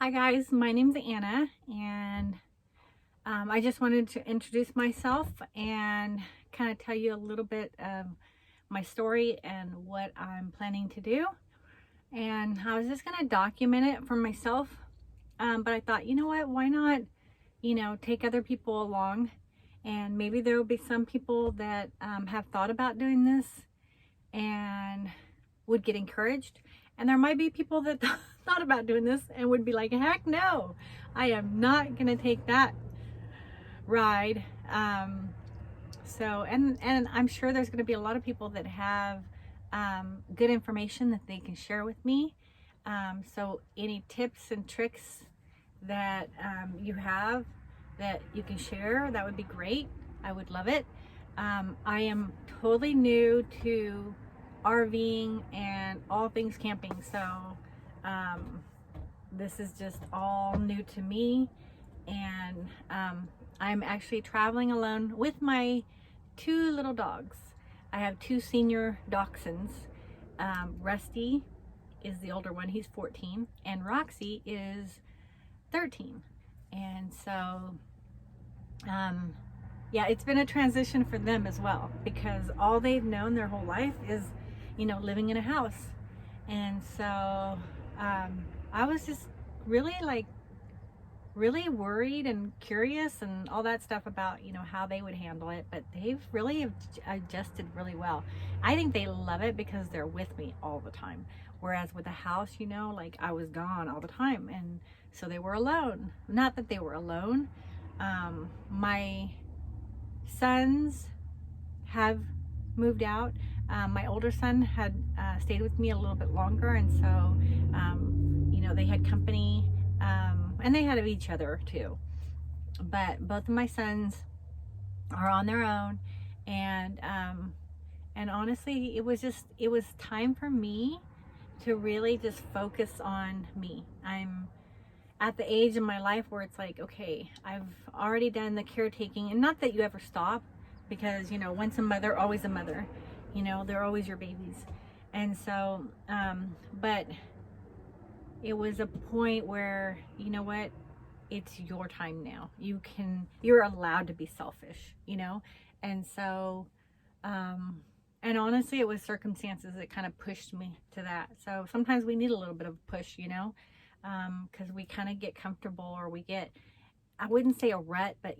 Hi guys, my name's Anna, and I just wanted to introduce myself and kind of tell you a little bit of my story and what I'm planning to do. And I was just going to document it for myself, but I thought, you know what, why not, take other people along, and maybe there will be some people that have thought about doing this and would get encouraged. And there might be people that thought about doing this and would be like, heck no, I am not going to take that ride. And I'm sure there's going to be a lot of people that have good information that they can share with me. So any tips and tricks that you have that you can share, that would be great. I would love it. I am totally new to RVing and all things camping, so this is just all new to me, and I'm actually traveling alone with my two little dogs. I have two senior dachshunds. Rusty is the older one, he's 14, and Roxy is 13. And so yeah, it's been a transition for them as well, because all they've known their whole life is living in a house. And so I was just really worried and curious and all that stuff about how they would handle it, but they've really adjusted really well. I think they love it because they're with me all the time, whereas with the house, like I was gone all the time, and so they were alone. Not that they were alone. My sons have moved out. My older son had stayed with me a little bit longer, and so they had company, and they had of each other too. But both of my sons are on their own, and honestly, it was time for me to really just focus on me. I'm at the age in my life where it's like, okay, I've already done the caretaking, and not that you ever stop, because once a mother, always a mother. They're always your babies. And so but it was a point where, what, it's your time now. You're allowed to be selfish, and so and honestly, it was circumstances that kind of pushed me to that. So sometimes we need a little bit of a push, because we kind of get comfortable, or we get, I wouldn't say a rut, but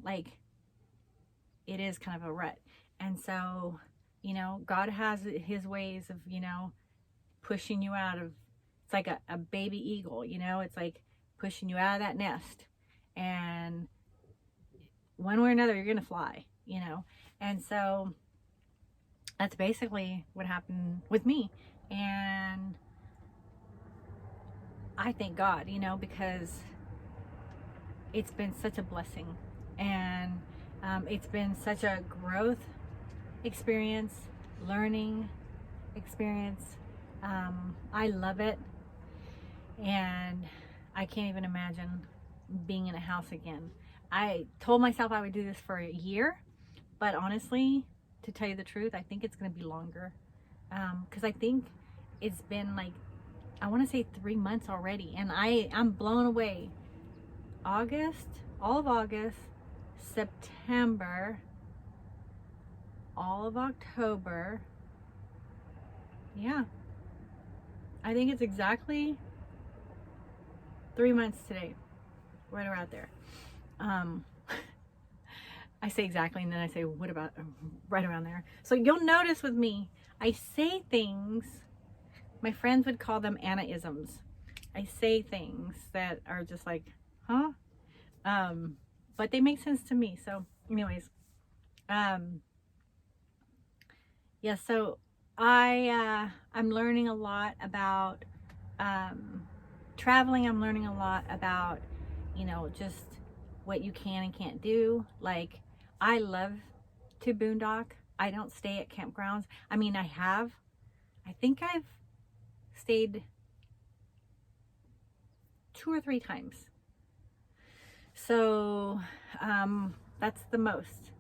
like it is kind of a rut. And so God has his ways of pushing you out of, it's like a baby eagle, it's like pushing you out of that nest, and one way or another you're gonna fly, and so that's basically what happened with me. And I thank God, because it's been such a blessing, and it's been such a growth experience, learning experience. I love it, and I can't even imagine being in a house again. I told myself I would do this for a year, but honestly, to tell you the truth, I think it's going to be longer, because I think it's been like, I want to say 3 months already, and I'm blown away. August, all of August, September, all of October. Yeah, I think it's exactly 3 months today, right around there. I say exactly, and then I say, what about right around there? So you'll notice with me, I say things, my friends would call them Anna-isms. I say things that are just like, huh? But they make sense to me. So anyways, yeah, so I'm learning a lot about traveling. I'm learning a lot about just what you can and can't do. Like, I love to boondock. I don't stay at campgrounds. I mean, I think I've stayed 2 or 3 times. So that's the most.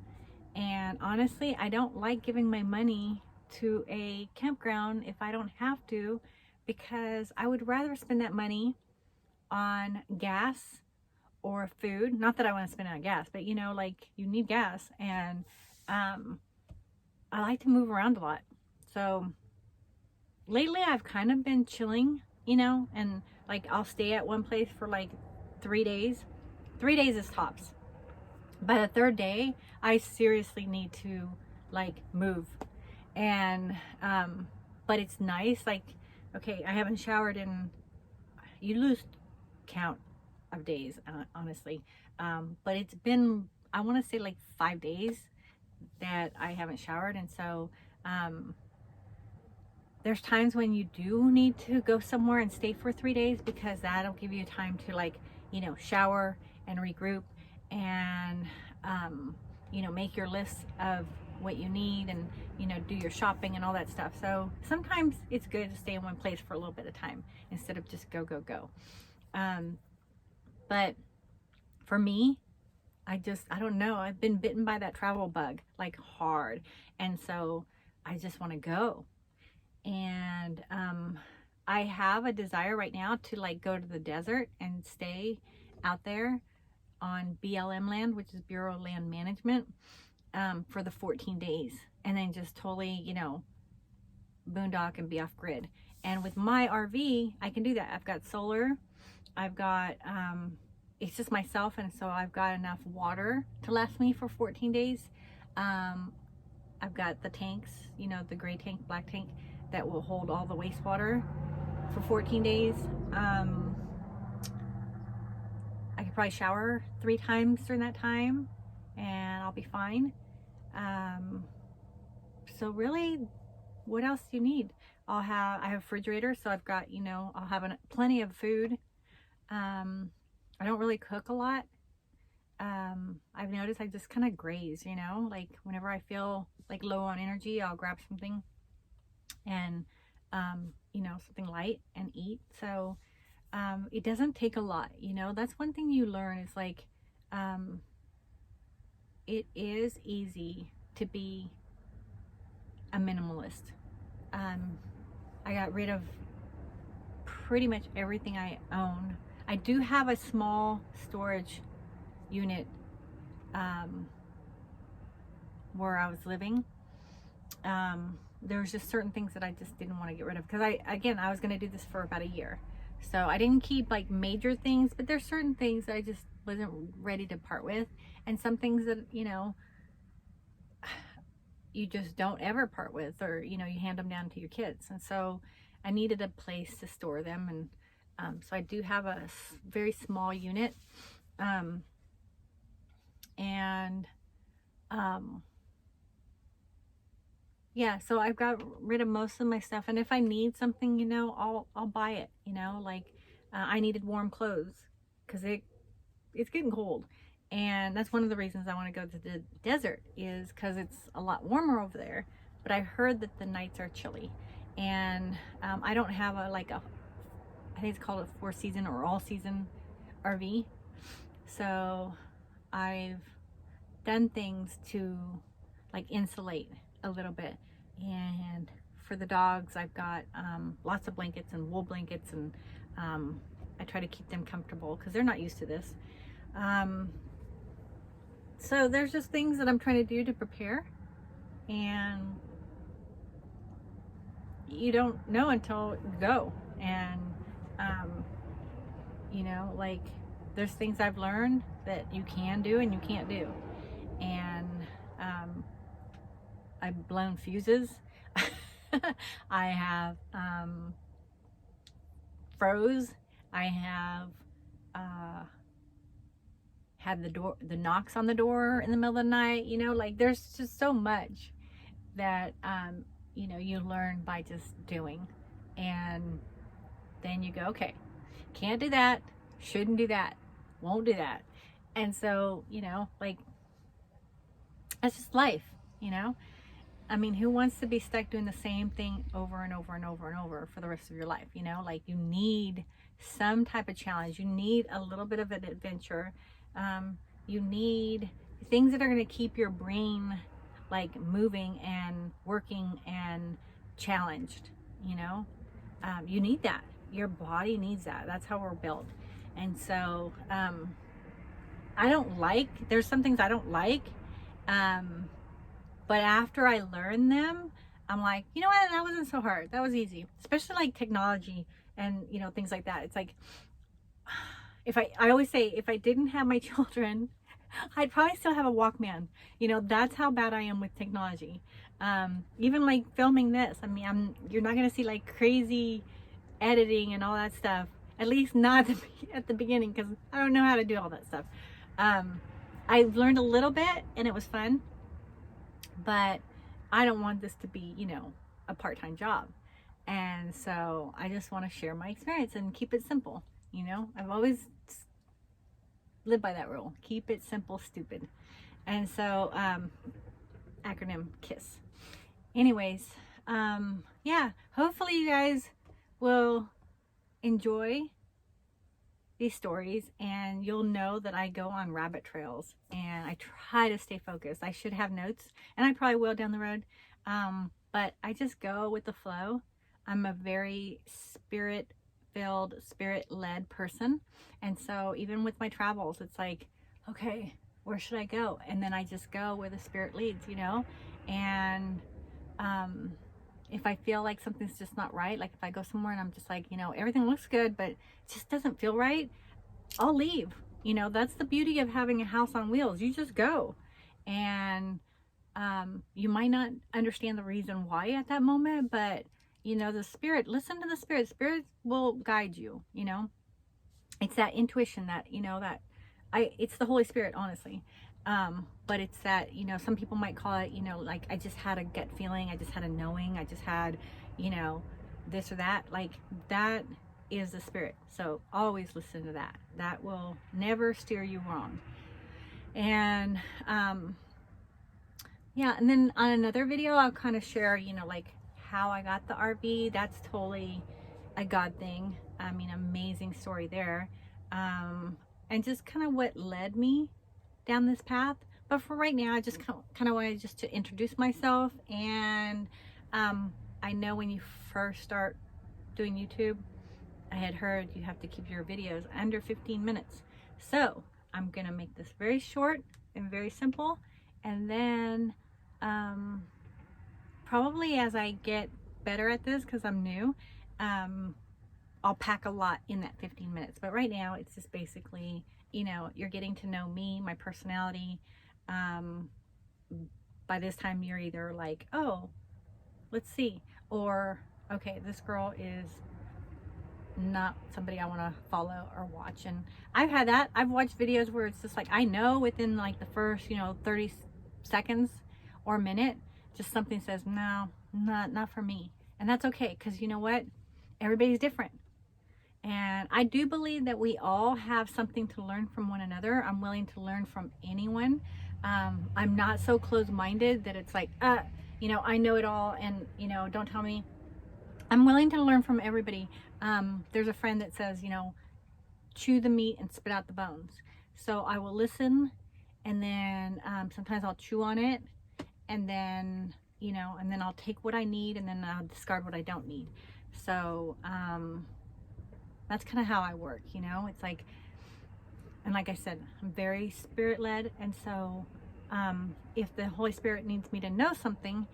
And honestly, I don't like giving my money to a campground if I don't have to, because I would rather spend that money on gas or food. Not that I want to spend it on gas, but you know, like you need gas, and I like to move around a lot. So lately I've kind of been chilling, you know, and like I'll stay at one place for like 3 days. 3 days is tops. By the third day, I seriously need to like move. And but it's nice, like, okay, I haven't showered in, you lose count of days, honestly, but it's been, I want to say like 5 days that I haven't showered. And so there's times when you do need to go somewhere and stay for 3 days, because that'll give you time to, like, you know, shower and regroup and you know, make your list of what you need, and you know, do your shopping and all that stuff. So sometimes it's good to stay in one place for a little bit of time instead of just go. But for me, I don't know, I've been bitten by that travel bug like hard, and so I just want to go. And I have a desire right now to like go to the desert and stay out there on BLM land, which is Bureau of Land Management, for the 14 days, and then just totally, you know, boondock and be off grid. And with my RV, I can do that. I've got solar, I've got it's just myself, and so I've got enough water to last me for 14 days. I've got the tanks, you know, the gray tank, black tank, that will hold all the wastewater for 14 days. I could probably shower 3 times during that time and I'll be fine. So really, what else do you need? I have a refrigerator, so I've got, you know, I'll have plenty of food. I don't really cook a lot. I've noticed I just kind of graze, you know, like whenever I feel like low on energy, I'll grab something and, you know, something light and eat. So it doesn't take a lot, you know. That's one thing you learn, is like, it is easy to be a minimalist. I got rid of pretty much everything I own. I do have a small storage unit where I was living. There was just certain things that I just didn't want to get rid of, because I was going to do this for about a year. So I didn't keep like major things, but there's certain things that I just wasn't ready to part with, and some things that, you know, you just don't ever part with, or, you know, you hand them down to your kids. And so I needed a place to store them, and so I do have a very small unit, yeah, so I've got rid of most of my stuff, and if I need something, you know, I'll buy it, you know. Like I needed warm clothes because it's getting cold, and that's one of the reasons I want to go to the desert, is because it's a lot warmer over there. But I heard that the nights are chilly, and I don't have I think it's called a 4-season or all-season RV. So I've done things to like insulate a little bit. And for the dogs, I've got lots of blankets and wool blankets, and I try to keep them comfortable because they're not used to this. So there's just things that I'm trying to do to prepare, and you don't know until you go. And you know, like there's things I've learned that you can do and you can't do. And I've blown fuses. I have froze. I have had the knocks on the door in the middle of the night. You know, like there's just so much that you know, you learn by just doing. And then you go, okay, can't do that, shouldn't do that, won't do that. And so, you know, like that's just life, you know. I mean, who wants to be stuck doing the same thing over and over and over and over for the rest of your life? You know, like you need some type of challenge. You need a little bit of an adventure. You need things that are going to keep your brain like moving and working and challenged, you know. You need that. Your body needs that. That's how we're built. And so there's some things I don't like, but after I learned them, I'm like, you know what, that wasn't so hard, that was easy. Especially like technology and things like that. It's like, I always say, if I didn't have my children, I'd probably still have a Walkman. That's how bad I am with technology. Even like filming this, I mean, you're not gonna see like crazy editing and all that stuff, at least not at the beginning, because I don't know how to do all that stuff. I've learned a little bit and it was fun, but I don't want this to be, a part-time job. And so I just want to share my experience and keep it simple. I've always lived by that rule. Keep it simple, stupid. And so, acronym KISS. Anyways, yeah, hopefully you guys will enjoy these stories, and you'll know that I go on rabbit trails and I try to stay focused. I should have notes, and I probably will down the road, but I just go with the flow. I'm a very spirit-filled, spirit-led person, and so even with my travels, it's like, okay, where should I go? And then I just go where the spirit leads, and if I feel like something's just not right, like if I go somewhere and I'm just like, everything looks good, but it just doesn't feel right, I'll leave. That's the beauty of having a house on wheels. You just go. And you might not understand the reason why at that moment, but the spirit, listen to the spirit. Spirit will guide you. It's that intuition that, it's the Holy Spirit, honestly. But it's that, some people might call it, like, I just had a gut feeling, I just had a knowing, I just had, this or that. Like, that is the spirit. So always listen to that. That will never steer you wrong. And yeah, and then on another video I'll kind of share, like how I got the RV. That's totally a God thing. I mean, amazing story there. And just kind of what led me down this path. But for right now, I just kind of wanted just to introduce myself. And I know when you first start doing YouTube, I had heard you have to keep your videos under 15 minutes. So I'm gonna make this very short and very simple. And then probably as I get better at this, because I'm new, I'll pack a lot in that 15 minutes. But right now it's just basically, you're getting to know me, my personality. By this time you're either like, oh, let's see, or okay, this girl is not somebody I want to follow or watch. And I've had that. I've watched videos where it's just like, I know within like the first 30 seconds or minute, just something says, no, not for me. And that's okay, because you know what, everybody's different. And I do believe that we all have something to learn from one another. I'm willing to learn from anyone. I'm not so closed-minded that it's like, I know it all, and don't tell me. I'm willing to learn from everybody. There's a friend that says, chew the meat and spit out the bones. So I will listen, and then sometimes I'll chew on it, and then and then I'll take what I need, and then I'll discard what I don't need. So that's kind of how I work. It's like, and like I said, I'm very spirit-led, and so if the Holy Spirit needs me to know something,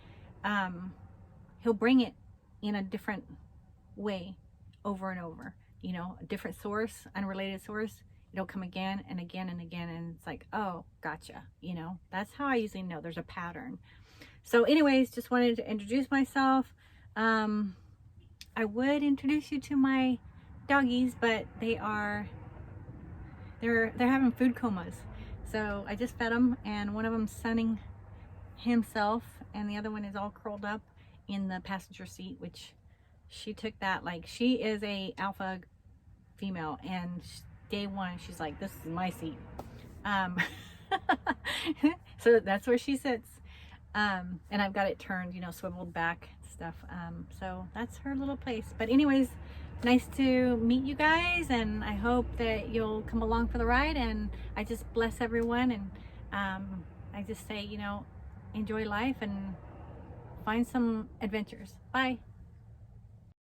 he'll bring it in a different way over and over. A different source, unrelated source. It'll come again and again and again, and it's like, oh, gotcha. That's how I usually know there's a pattern. So anyways, just wanted to introduce myself. I would introduce you to my doggies, but they're having food comas. So I just fed them, and one of them's sunning himself, and the other one is all curled up in the passenger seat, which she took that, like, she is a alpha female, and day one she's like, this is my seat. So that's where she sits. And I've got it turned, swiveled back stuff. So that's her little place. But anyways, nice to meet you guys, and I hope that you'll come along for the ride. And I just bless everyone, and I just say, enjoy life and find some adventures. Bye.